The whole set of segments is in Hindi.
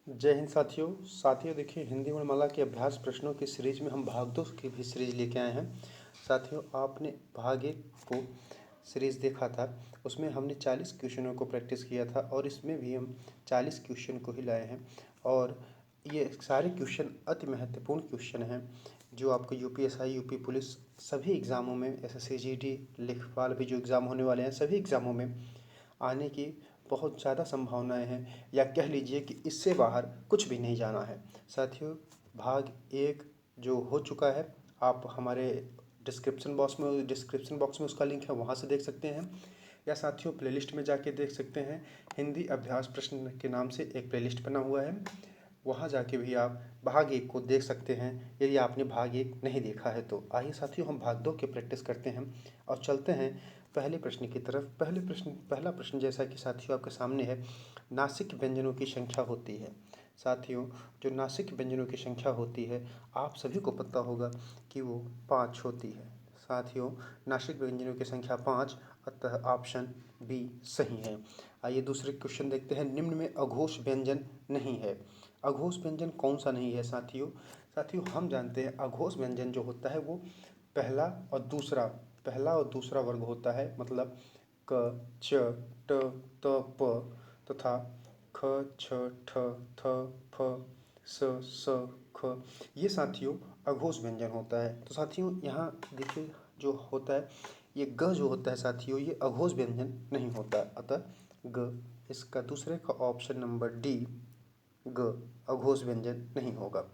जय हिंद साथियों देखिए हिंदी वर्णमाला के अभ्यास प्रश्नों की सीरीज में हम भाग 2 की भी सीरीज लेके आए हैं। साथियों आपने भाग 1 को सीरीज देखा था, उसमें हमने 40 क्वेश्चनों को प्रैक्टिस किया था और इसमें भी हम 40 क्वेश्चन को ही लाए हैं। और ये सारे क्वेश्चन अति महत्वपूर्ण क्वेश्चन हैं जो आपको यूपीएसआई, यूपी पुलिस सभी एग्ज़ामों में, एसएससी, जीडी, लेखपाल भी जो एग्ज़ाम होने वाले हैं सभी एग्ज़ामों में आने की बहुत ज़्यादा संभावनाएं हैं, या कह लीजिए कि इससे बाहर कुछ भी नहीं जाना है। साथियों भाग 1 जो हो चुका है, आप हमारे डिस्क्रिप्शन बॉक्स में उसका लिंक है, वहाँ से देख सकते हैं, या साथियों प्लेलिस्ट में जाके देख सकते हैं। हिंदी अभ्यास प्रश्न के नाम से एक प्लेलिस्ट बना हुआ है, वहाँ जाके भी आप भाग 1 को देख सकते हैं यदि आपने भाग 1 नहीं देखा है तो। आइए साथियों हम भाग 2 की प्रैक्टिस करते हैं और चलते हैं पहले प्रश्न की तरफ। पहला प्रश्न जैसा कि साथियों आपके सामने है, नासिक व्यंजनों की संख्या होती है। साथियों जो नासिक व्यंजनों की संख्या होती है आप सभी को पता होगा कि वो 5 होती है। साथियों नासिक व्यंजनों की संख्या 5, अतः ऑप्शन बी सही है। आइए दूसरे क्वेश्चन देखते हैं, निम्न में अघोष व्यंजन नहीं है। अघोष व्यंजन कौन सा नहीं है साथियों हम जानते हैं अघोष व्यंजन जो होता है वो पहला और दूसरा वर्ग होता है, मतलब क, च, ट, त, प तथा ख, छ, ठ, थ, फ, स, ख, ये साथियों अघोष व्यंजन होता है। तो साथियों यहाँ देखिए जो होता है ये ग जो होता है साथियों ये अघोष व्यंजन नहीं होता, अतः ग इसका दूसरे का ऑप्शन नंबर डी ग अघोष व्यंजन नहीं होगा।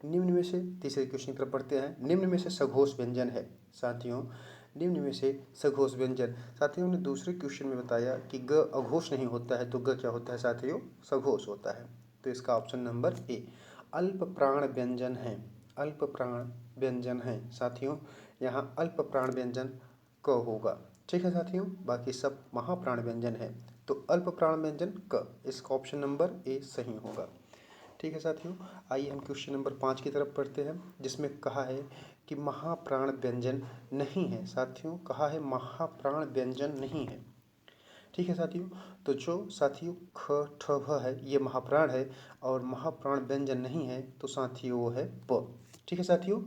निम्न में से तीसरे क्वेश्चन की तरफ पढ़ते हैं, निम्न में से सघोष व्यंजन है। साथियों निम्न में से सघोष व्यंजन, साथियों ने दूसरे क्वेश्चन में बताया कि ग अघोष नहीं होता है, तो ग क्या होता है साथियों सघोष होता है। तो इसका ऑप्शन नंबर ए अल्प प्राण व्यंजन है। अल्प प्राण व्यंजन है साथियों, यहाँ अल्प प्राण व्यंजन क होगा। ठीक है साथियों, बाकी सब महाप्राण व्यंजन है, तो अल्प प्राण व्यंजन क, इसका ऑप्शन नंबर ए सही होगा। ठीक है साथियों, आइए हम क्वेश्चन नंबर 5 की तरफ पढ़ते हैं, जिसमें कहा है कि महाप्राण व्यंजन नहीं है। साथियों कहा है महाप्राण व्यंजन नहीं है। ठीक है साथियों, तो जो साथियों ख, ठ, भ है ये महाप्राण है और महाप्राण व्यंजन नहीं है, तो साथियों वो है ब। ठीक है साथियों,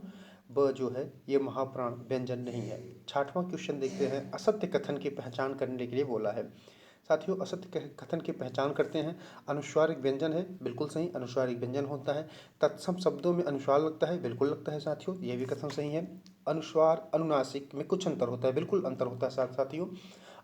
ब जो है ये महाप्राण व्यंजन नहीं है। 6वां क्वेश्चन देखते हैं, असत्य कथन की पहचान करने के लिए बोला है। साथियों असत्य कथन की पहचान करते हैं, अनुस्वारिक व्यंजन है, बिल्कुल सही अनुस्वारिक व्यंजन होता है। तत्सम शब्दों में अनुस्वार लगता है, बिल्कुल लगता है साथियों, यह भी कथन सही है। अनुस्वार अनुनासिक में कुछ अंतर होता है, बिल्कुल अंतर होता है साथियों,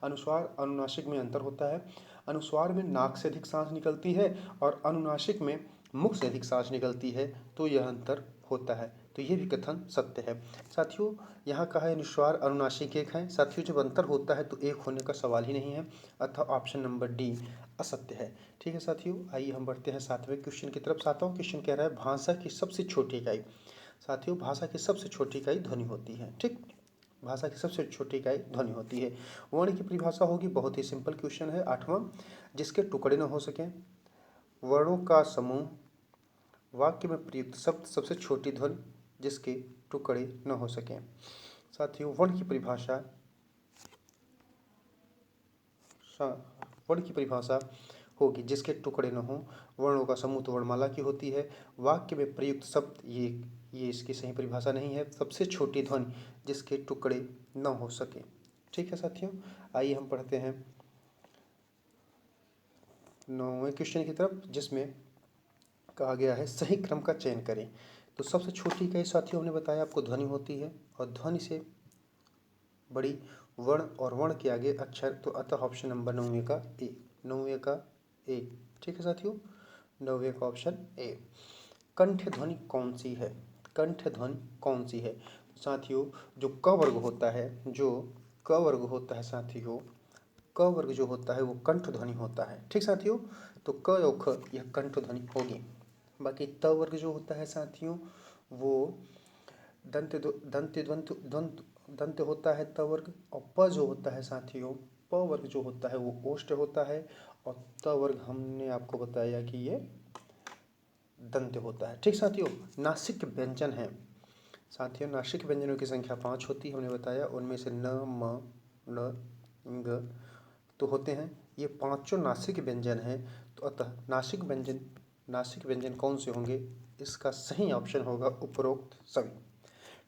अनुस्वार अनुनासिक में अंतर होता है। अनुस्वार में नाक से अधिक सांस निकलती है और अनुनासिक में मुख से अधिक सांस निकलती है, तो यह अंतर होता है, तो ये भी कथन सत्य है। साथियों यहाँ कहा है अनुस्वार अनुनासिक एक है। साथियों जब अंतर होता है तो एक होने का सवाल ही नहीं है, अतः ऑप्शन नंबर डी असत्य है। ठीक है साथियों, आइए हम बढ़ते हैं 7वें क्वेश्चन की तरफ। 7वां क्वेश्चन कह रहा है भाषा की सबसे छोटी इकाई। साथियों भाषा की सबसे छोटी इकाई ध्वनि होती है। ठीक, भाषा की सबसे छोटी इकाई ध्वनि होती है। वर्ण की परिभाषा होगी, बहुत ही सिंपल क्वेश्चन है। 8वां, जिसके टुकड़े न हो सकें, वर्णों का समूह, वाक्य में प्रयुक्त शब्द, सबसे छोटी ध्वनि, जिसके टुकड़े न हो सकें। साथियों वर्ण की परिभाषा होगी जिसके टुकड़े न हो, वर्णों का समूह तो वर्णमाला की होती है। वाक्य में प्रयुक्त शब्द ये इसकी सही परिभाषा नहीं है। सबसे छोटी ध्वनि जिसके टुकड़े न हो सके। ठीक है साथियों, आइए हम पढ़ते हैं 9वें क्वेश्चन की तरफ, जिसमें कहा गया है सही क्रम का चयन करें। तो सबसे छोटी इकाई साथियों हमने बताया आपको ध्वनि होती है, और ध्वनि से बड़ी वर्ण और वर्ण के आगे अक्षर, तो अतः ऑप्शन नंबर 9वें का ए। 9वें का ए। ठीक है साथियों, 9वें का ऑप्शन ए। कंठ ध्वनि कौन सी है? कंठ ध्वनि कौन सी है? साथियों जो क वर्ग होता है, जो क वर्ग होता है साथियों, क वर्ग जो होता है वो कंठ ध्वनि होता है। ठीक साथियों, तो क और ख यह कंठ ध्वनि होगी। बाकी त वर्ग जो होता है साथियों वो दंत दंत द्वंत द्वंत दंत होता है त वर्ग, और प जो होता है साथियों, प वर्ग जो होता है वो ओष्ठ होता है, और त वर्ग हमने आपको बताया कि ये दंत होता है। ठीक साथियों, नासिक व्यंजन है। साथियों नासिक व्यंजनों की संख्या 5 होती है, हमने बताया, उनमें से न, म, न, ग तो होते हैं। ये पांचों नासिक व्यंजन हैं, तो अतः नासिक व्यंजन नासिक व्यंजन कौन से होंगे? इसका सही ऑप्शन होगा उपरोक्त सभी।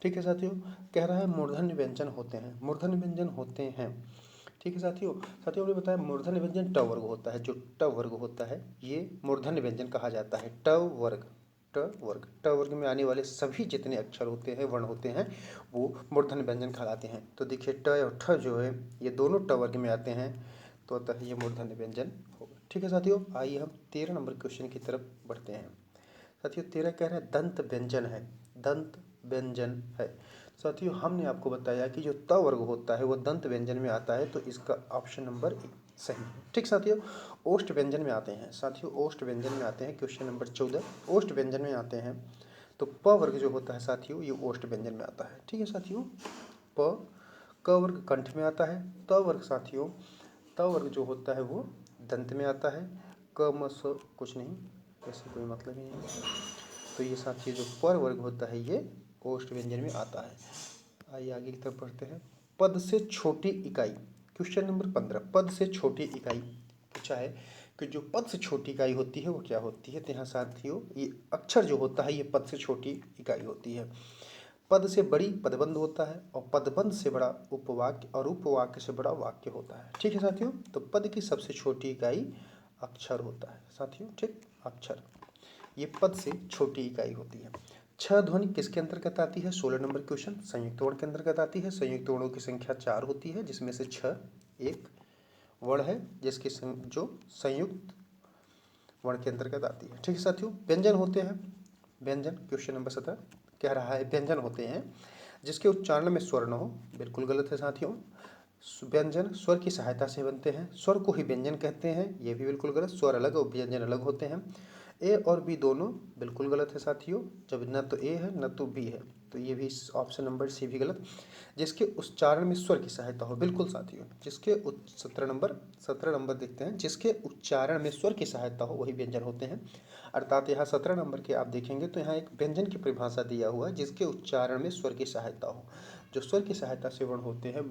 ठीक है साथियों, कह रहा है मूर्धन्य व्यंजन होते हैं, मूर्धन्य व्यंजन होते हैं। ठीक है साथियों, साथियों ने बताया मूर्धन्य व्यंजन ट वर्ग होता है, जो ट वर्ग होता है ये मूर्धन्य व्यंजन कहा जाता है। ट वर्ग, ट वर्ग में आने वाले सभी जितने अक्षर होते हैं, वर्ण होते हैं, वो मूर्धन्य व्यंजन कहलाते हैं। तो देखिए ट और ठ जो है ये दोनों ट वर्ग में आते हैं, तो अतः ये मूर्धन्य व्यंजन होगा। ठीक है साथियों, आइए हम 13 नंबर क्वेश्चन की तरफ बढ़ते हैं। साथियों 13 कह रहा है दंत व्यंजन है, दंत व्यंजन है। साथियों हमने आपको बताया कि जो त वर्ग होता है वो दंत व्यंजन में आता है, तो इसका ऑप्शन नंबर सही है। ठीक साथियों, ओष्ठ व्यंजन में आते हैं। साथियों ओष्ठ व्यंजन में आते हैं, क्वेश्चन नंबर 14 ओष्ठ व्यंजन में आते हैं। तो प वर्ग जो होता है साथियों ये ओष्ठ व्यंजन में आता है। ठीक है साथियों, प, क वर्ग कंठ में आता है। त वर्ग साथियों, त वर्ग जो होता है वो दंत में आता है। क म स कुछ नहीं, ऐसे कोई मतलब ही नहीं। तो ये साथियों जो पर वर्ग होता है ये ओष्ठ व्यंजन में आता है। आइए आगे की तरफ बढ़ते हैं। पद से छोटी इकाई, क्वेश्चन नंबर 15 पद से छोटी इकाई पूछा है कि जो पद से छोटी इकाई होती है वो क्या होती है? तो यहाँ साथियों ये अक्षर जो होता है ये पद से छोटी इकाई होती है। पद से बड़ी पदबंध होता है और पदबंध से बड़ा उपवाक्य और उपवाक्य से बड़ा वाक्य होता है। ठीक है साथियों, तो पद की सबसे छोटी इकाई अक्षर होता है साथियों। ठीक, अक्षर ये पद से छोटी इकाई होती है। छह ध्वनि किसके अंतर्गत आती है? 16 नंबर क्वेश्चन संयुक्त वर्ण के अंतर्गत आती है। संयुक्त वर्णों की संख्या 4 होती है, जिसमें से छह एक वर्ण है जिसकी जो संयुक्त वर्ण के अंतर्गत आती है। ठीक है साथियों, व्यंजन होते हैं, व्यंजन क्वेश्चन नंबर 17 कह रहा है व्यंजन होते हैं जिसके उच्चारण में स्वर न हो। बिल्कुल गलत है साथियों, व्यंजन स्वर की सहायता से बनते हैं, स्वर को ही व्यंजन कहते हैं, ये भी बिल्कुल गलत। स्वर अलग और व्यंजन अलग होते हैं। ए और बी दोनों बिल्कुल गलत है साथियों, जब न तो ए है न तो बी है, तो ये भी ऑप्शन नंबर सी भी गलत। जिसके उच्चारण में स्वर की सहायता हो, बिल्कुल साथियों, जिसके 17 नंबर देखते हैं, जिसके उच्चारण में स्वर की सहायता हो वही व्यंजन होते हैं। अर्थात यहाँ 17 नंबर के आप देखेंगे तो यहाँ एक व्यंजन की परिभाषा दिया हुआ है, जिसके उच्चारण में स्वर की सहायता हो। जो स्वर की सहायता से वर्ण होते हैं,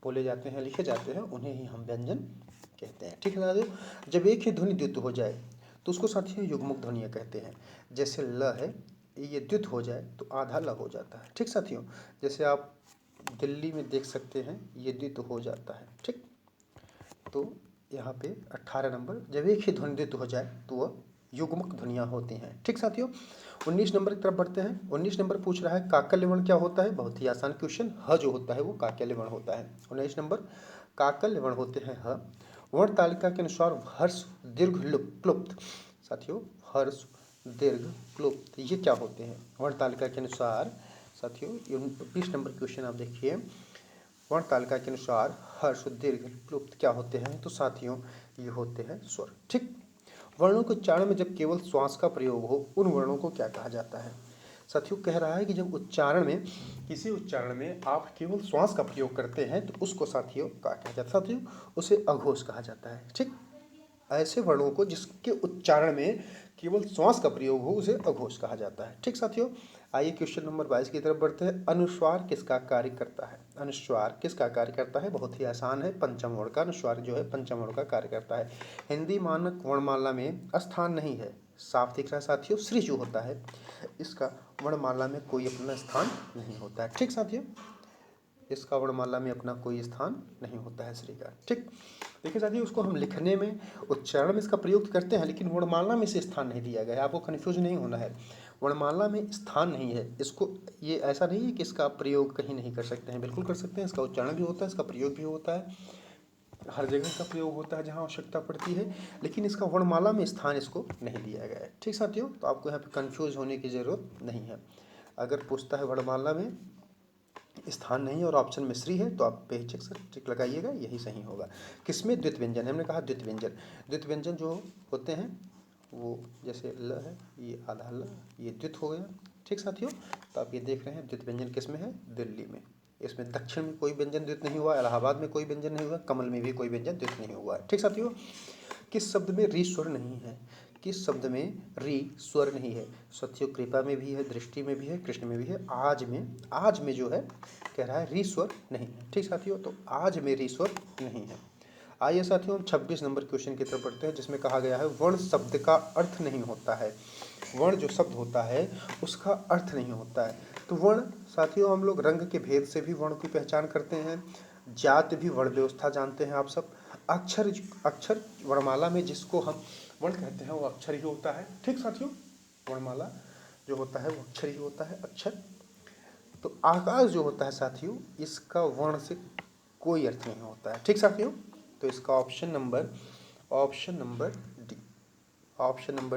बोले जाते हैं, लिखे जाते हैं, उन्हें ही हम व्यंजन कहते हैं। ठीक है साथियों, जब एक ही ध्वनि द्वित हो जाए तो उसको साथियों युग्मक ध्वनियाँ कहते हैं। जैसे ल है, ये द्वित हो जाए तो आधा ल हो जाता है। ठीक साथियों, जैसे आप दिल्ली में देख सकते हैं ये द्वित हो जाता है। ठीक, तो यहाँ पे 18 नंबर, जब एक ही ध्वनि द्वित हो जाए तो वह युग्मक ध्वनियाँ होती हैं। ठीक साथियों, 19 नंबर की तरफ बढ़ते हैं। 19 नंबर पूछ रहा है काकल्य वर्ण क्या होता है? बहुत ही आसान क्वेश्चन, ह जो होता है वो काकल्य वर्ण होता है। 19 नंबर काकल्य वर्ण होते हैं ह। वर्ण तालिका के अनुसार हर्ष दीर्घ क्लुप्त, साथियों हर्ष दीर्घ क्लुप्त ये क्या होते हैं? वर्ण तालिका के अनुसार साथियों 19 नंबर क्वेश्चन आप देखिए, वर्ण तालिका के अनुसार हर्ष दीर्घ क्लुप्त क्या होते हैं? तो साथियों ये होते हैं स्वर। ठीक, वर्णों के उच्चारण में जब केवल श्वास का प्रयोग हो उन वर्णों को क्या कहा जाता है? साथियों कह रहा है कि जब उच्चारण में, किसी उच्चारण में आप केवल श्वास का प्रयोग करते हैं तो उसको साथियों क्या कहा जाता है? साथियों उसे अघोष कहा जाता है। ठीक, ऐसे वर्णों को जिसके उच्चारण में केवल श्वास का प्रयोग हो उसे अघोष कहा जाता है। ठीक साथियों, आइए क्वेश्चन नंबर 22 की तरफ बढ़ते हैं। अनुस्वार किसका कार्य करता है? अनुस्वार किसका कार्य करता है? बहुत ही आसान है, पंचम वर्ण का अनुस्वार जो है पंचम वर्ण का कार्य करता है। हिंदी मानक वर्णमाला में स्थान नहीं है, साफ दिख रहा है साथियों, श्री जो होता है इसका वर्णमाला में कोई अपना स्थान नहीं होता है। ठीक साथियों, इसका वर्णमाला में अपना कोई स्थान नहीं होता है श्री का। ठीक, देखिए साथियों उसको हम लिखने में, उच्चारण में इसका प्रयोग करते हैं, लेकिन वर्णमाला में इसे स्थान नहीं दिया गया है। आपको कन्फ्यूज नहीं होना है, वर्णमाला में स्थान नहीं है इसको। ये ऐसा नहीं है कि इसका प्रयोग कहीं नहीं कर सकते हैं, बिल्कुल कर सकते हैं। इसका उच्चारण भी होता है, इसका प्रयोग भी होता है, हर जगह का प्रयोग होता है जहाँ आवश्यकता पड़ती है, लेकिन इसका वर्णमाला में स्थान इसको नहीं दिया गया है। ठीक साथियों, तो आपको यहाँ पे कन्फ्यूज होने की ज़रूरत नहीं है। अगर पूछता है वर्णमाला में स्थान नहीं और ऑप्शन में श्री है तो आप बेहिचक से टिक लगाइएगा, यही सही होगा। किसमें द्वित व्यंजन? हमने कहा द्वित व्यंजन, द्वित व्यंजन जो होते हैं वो जैसे ल है, ये आधा ल, ये द्वित हो गया। ठीक साथियों, तो आप ये देख रहे हैं द्वित व्यंजन किस में है? दिल्ली में। इसमें दक्षिण में कोई व्यंजन द्वित नहीं हुआ, इलाहाबाद में कोई व्यंजन नहीं हुआ, कमल में भी कोई व्यंजन द्वित नहीं हुआ है। ठीक साथियों, किस शब्द में री स्वर नहीं है? किस शब्द में री स्वर नहीं है? साथियों कृपा में भी है, दृष्टि में भी है, कृष्ण में भी है, आज में जो है कह रहा है री स्वर नहीं है। ठीक साथियों, तो आज में री स्वर नहीं है। आइए साथियों हम 26 नंबर क्वेश्चन की तरफ बढ़ते हैं, जिसमें कहा गया है वर्ण शब्द का अर्थ नहीं होता है। वर्ण जो शब्द होता है उसका अर्थ नहीं होता है। तो वर्ण साथियों हम लोग रंग के भेद से भी वर्ण की पहचान करते हैं, जाति भी वर्ण व्यवस्था जानते हैं आप सब। अक्षर अक्षर वर्णमाला में जिसको हम वर्ण कहते हैं वो अक्षर ही होता है। ठीक साथियों, वर्णमाला जो होता है वो अक्षर ही होता है, अक्षर। तो आकाश जो होता है साथियों, इसका वर्ण से कोई अर्थ नहीं होता है। ठीक साथियों, तो इसका ऑप्शन नंबर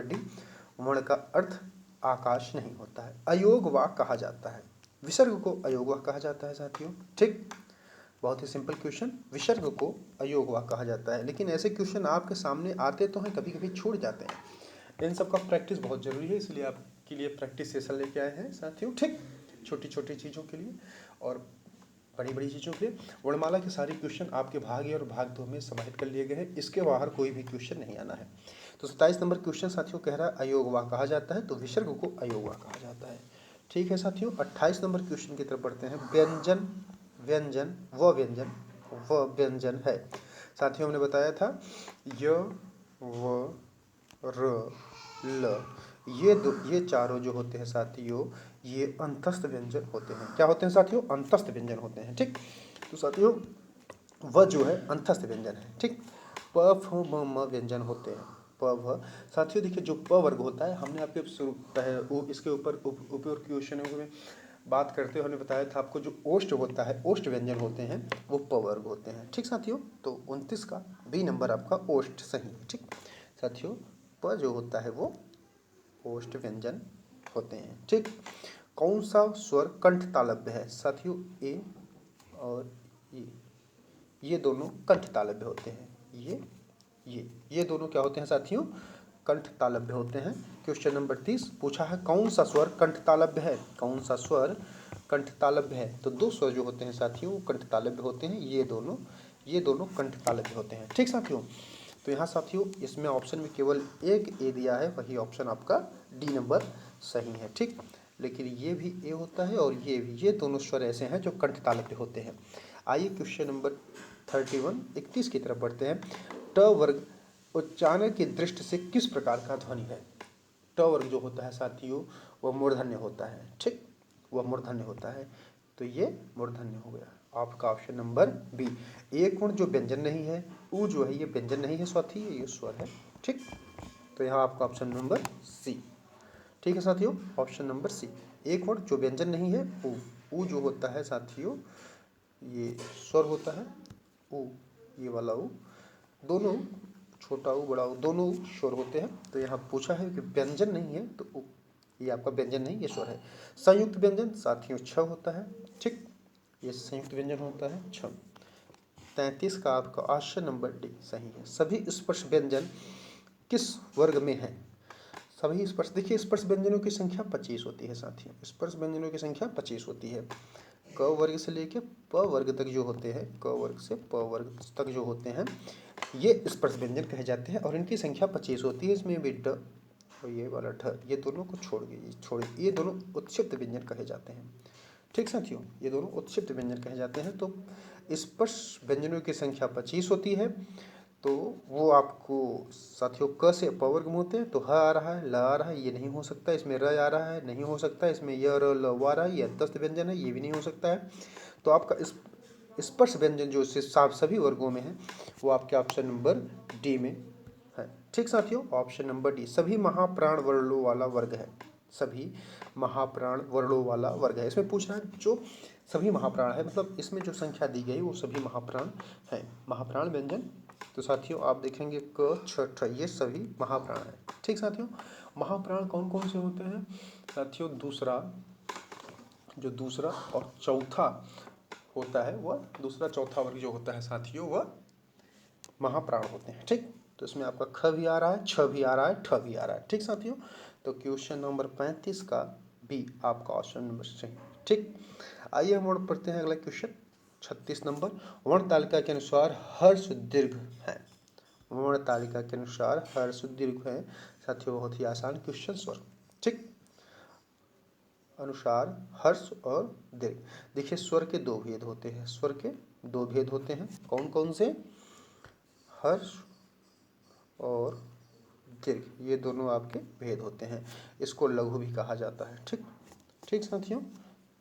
डी वर्ण का अर्थ आकाश नहीं होता है। अयोग वाक कहा जाता है, विसर्ग को अयोग वाक कहा जाता है साथियों। ठीक, बहुत ही सिंपल क्वेश्चन, विसर्ग को अयोग वाक कहा जाता है। लेकिन ऐसे क्वेश्चन आपके सामने आते तो हैं, कभी कभी छूट जाते हैं। इन सब का प्रैक्टिस बहुत जरूरी है, इसलिए आपके लिए प्रैक्टिस सेशन लेके आए हैं साथियों। ठीक, छोटी छोटी चीज़ों के लिए और बड़ी बड़ी चीज़ों के लिए। वर्णमाला के सारे क्वेश्चन आपके भाग ए और भाग 2 में समाहित कर लिए गए हैं, इसके बाहर कोई भी क्वेश्चन नहीं आना है। तो 27 नंबर क्वेश्चन साथियों कह रहा है अयोगवा कहा जाता है, तो विसर्ग को अयोगवा कहा जाता है। ठीक है साथियों, 28 नंबर क्वेश्चन की तरफ बढ़ते हैं। व्यंजन व्यंजन व व्यंजन है साथियों, हमने बताया था य व र ल, ये चारों जो होते हैं साथियों ये अंतस्थ व्यंजन होते हैं। क्या होते हैं साथियों? अंतस्थ व्यंजन होते हैं। ठीक, तो साथियों व जो है अंतस्थ व्यंजन है। ठीक, प फ म म व्यंजन होते हैं। प भ साथियों देखिए जो प वर्ग होता है, हमने आपके इसके ऊपर उपयोग क्वेश्चनों में बात करते हुए हमने बताया था आपको, जो ओष्ठ होता है, ओष्ठ व्यंजन होते हैं वो प वर्ग होते हैं। ठीक साथियों, तो 29 का बी नंबर आपका ओष्ठ सही है। ठीक साथियों, प जो होता है वो ओष्ठ व्यंजन होते हैं। ठीक, कौन सा स्वर कंठ तालव्य है साथियों? ए और ये दोनों कंठ तालव्य होते हैं। ये दोनों क्या होते हैं साथियों? कंठ तालव्य होते हैं। क्वेश्चन नंबर 30 पूछा है कौन सा स्वर कंठ तालव्य है? कौन सा स्वर कंठ तालव्य है? तो दो स्वर जो होते हैं साथियों वो कंठ तालव्य होते हैं, ये दोनों कंठ तालव्य होते हैं। ठीक साथियों, तो यहाँ साथियों इसमें ऑप्शन में केवल एक ए दिया है, वही ऑप्शन आपका डी नंबर सही है। ठीक, लेकिन ये भी ए होता है और ये भी, ये दोनों स्वर ऐसे हैं जो कंठ तालव्य होते हैं। आइए क्वेश्चन नंबर 31 की तरफ बढ़ते हैं। ट वर्ग उच्चारण की दृष्टि से किस प्रकार का ध्वनि है? ट वर्ग जो होता है साथियों वह मूर्धन्य होता है। ठीक, वह मूर्धन्य होता है, तो ये मूर्धन्य हो गया आपका ऑप्शन नंबर बी। एक गुण जो व्यंजन नहीं है, ऊ जो है ये व्यंजन नहीं है साथी, ये स्वर है। ठीक, तो यहाँ आपका ऑप्शन नंबर सी। ठीक है साथियों, ऑप्शन नंबर सी, एक वर्ड जो व्यंजन नहीं है ऊ जो होता है साथियों ये स्वर होता है। ऊ, ये वाला ऊ, दोनों छोटा ऊ बड़ा ऊ दोनों स्वर होते हैं। तो यहाँ पूछा है कि व्यंजन नहीं है तो ऊ, ये आपका व्यंजन नहीं, ये स्वर है। संयुक्त व्यंजन साथियों छ होता है। ठीक, ये संयुक्त व्यंजन होता है छ। 33 का आपका ऑप्शन नंबर डी सही है। सभी स्पर्श व्यंजन किस वर्ग में है? सभी स्पर्श, देखिए स्पर्श व्यंजनों की संख्या 25 होती है साथियों, स्पर्श व्यंजनों की संख्या 25 होती है। क वर्ग से लेके प वर्ग तक जो होते हैं, क वर्ग से प वर्ग तक जो होते हैं ये स्पर्श व्यंजन कहे जाते हैं और इनकी संख्या 25 होती है। इसमें भी ड और ये वाला ढ, ये दोनों को छोड़िए, ये दोनों उत्क्षिप्त व्यंजन कहे जाते हैं। ठीक साथियों, ये दोनों उत्क्षिप्त व्यंजन कहे जाते हैं। तो स्पर्श व्यंजनों की संख्या 25 होती है। तो वो आपको साथियों क से प वर्ग में होते हैं, तो ह आ रहा है, ल आ रहा है, ये नहीं हो सकता। इसमें र आ रहा है, नहीं हो सकता। इसमें य र ल व आ रहा है, ये अंतस्थ व्यंजन है, ये भी नहीं हो सकता है। तो आपका स्पर्श व्यंजन जो सभी वर्गों में है वो आपके ऑप्शन नंबर डी में है। ठीक साथियों, ऑप्शन नंबर डी सभी महाप्राण वर्णों वाला वर्ग है। सभी महाप्राण वर्णों वाला वर्ग है। इसमें पूछ रहा है जो सभी महाप्राण है, मतलब इसमें जो संख्या दी गई वो सभी महाप्राण है। महाप्राण व्यंजन तो साथियों आप देखेंगे क छ ठ, ये सभी महाप्राण है। ठीक साथियों, महाप्राण कौन कौन से होते हैं साथियों? दूसरा और चौथा होता है, वह दूसरा चौथा वर्ग जो होता है साथियों वह महाप्राण होते हैं। ठीक, तो इसमें आपका ख भी आ रहा है, छ भी आ रहा है, ठ भी आ रहा है। ठीक साथियों, तो क्वेश्चन नंबर 35 का बी आपका ऑप्शन नंबर सही। ठीक, आइए हम और पढ़ते हैं अगला क्वेश्चन 36 नंबर। वर्ण तालिका के अनुसार हर्ष दीर्घ है। वर्ण तालिका के अनुसार हर्ष दीर्घ है साथियों, बहुत ही आसान क्वेश्चन स्वर। ठीक, अनुसार हर्ष और दीर्घ। देखिए स्वर के दो भेद होते हैं, स्वर के दो भेद होते हैं। कौन कौन से? हर्ष और दीर्घ, ये दोनों आपके भेद होते हैं, इसको लघु भी कहा जाता है। ठीक ठीक साथियों,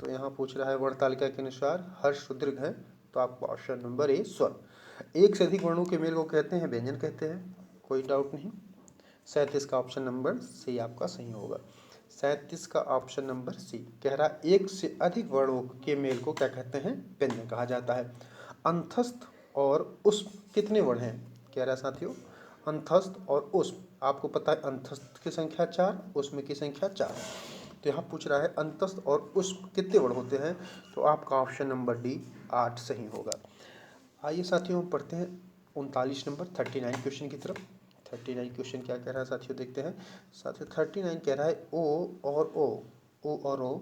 तो यहाँ पूछ रहा है वर्ण तालिका के अनुसार हर्ष दीर्घ है, तो आपको ऑप्शन नंबर ए स्वर। एक से अधिक वर्णों के मेल को कहते हैं व्यंजन कहते हैं, कोई डाउट नहीं। 37 का ऑप्शन नंबर सी आपका सही होगा। 37 का ऑप्शन नंबर सी कह रहा है एक से अधिक वर्णों के मेल को क्या कहते हैं, व्यंजन कहा जाता है। अंतस्थ और उष्म कितने वर्ण हैं, कह रहा है साथियों अंतस्थ और उष्म, आपको पता है अंतस्थ की संख्या 4, उष्म की संख्या 4, तो यहाँ पूछ रहा है अंतस्थ और उष्म कितने वर्ण होते हैं, तो आपका ऑप्शन नंबर डी 8 सही होगा। आइए साथियों हम पढ़ते हैं 39 नंबर 39 क्वेश्चन की तरफ। 39 क्वेश्चन क्या कह रहा है साथियों, देखते हैं। साथियों 39 कह रहा है ओ और ओ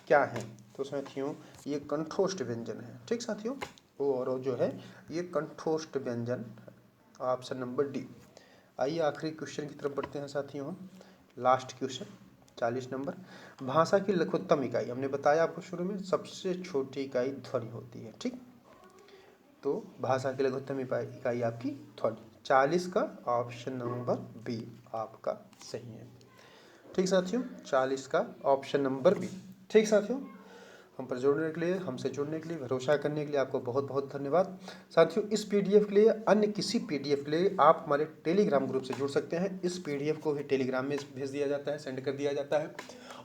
क्या है, तो साथियों ये कंठोष्ठ व्यंजन है। ठीक साथियों, ओ और ओ जो है ये कंठोष्ठ व्यंजन, ऑप्शन नंबर डी। आइए आखिरी क्वेश्चन की तरफ बढ़ते हैं साथियों हम, लास्ट क्वेश्चन 40 नंबर। भाषा की लघुत्तम इकाई, हमने बताया आपको शुरू में सबसे छोटी इकाई ध्वनि होती है। ठीक, तो भाषा की लघुत्तम इकाई आपकी ध्वनि। 40 का ऑप्शन नंबर बी आपका सही है। ठीक साथियों, 40 का ऑप्शन नंबर बी। ठीक साथियों, हम पर जुड़ने के लिए, हमसे जुड़ने के लिए, भरोसा करने के लिए आपको बहुत बहुत धन्यवाद। साथियों इस पीडीएफ के लिए, अन्य किसी पीडीएफ के लिए आप हमारे टेलीग्राम ग्रुप से जुड़ सकते हैं। इस पीडीएफ को भी टेलीग्राम में भेज दिया जाता है, सेंड कर दिया जाता है,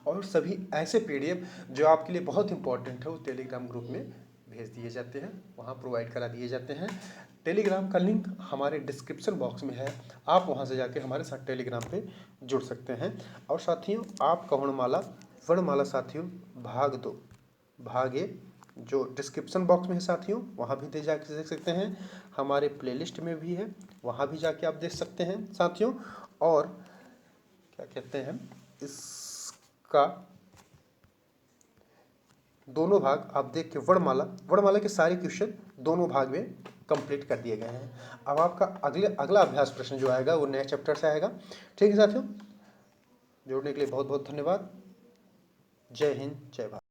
और सभी ऐसे पीडीएफ जो आपके लिए बहुत इंपॉर्टेंट है वो टेलीग्राम ग्रुप में भेज दिए जाते हैं, वहाँ प्रोवाइड करा दिए जाते हैं। टेलीग्राम का लिंक हमारे डिस्क्रिप्शन बॉक्स में है, आप वहाँ से जाके हमारे साथ टेलीग्राम पे जुड़ सकते हैं। और साथियों आपका वर्णमाला साथियों भाग 2 भाग 1 जो डिस्क्रिप्शन बॉक्स में है साथियों, वहाँ भी जाके देख सकते हैं, हमारे प्लेलिस्ट में भी है, वहाँ भी जाके आप देख सकते हैं साथियों। और क्या कहते हैं, इसका दोनों भाग आप देख के वर्णमाला के सारे क्वेश्चन दोनों भाग में कंप्लीट कर दिए गए हैं। अब आपका अगला अभ्यास प्रश्न जो आएगा वो नए चैप्टर से आएगा। ठीक है साथियों, जुड़ने के लिए बहुत बहुत धन्यवाद। जय हिंद, जय भारत।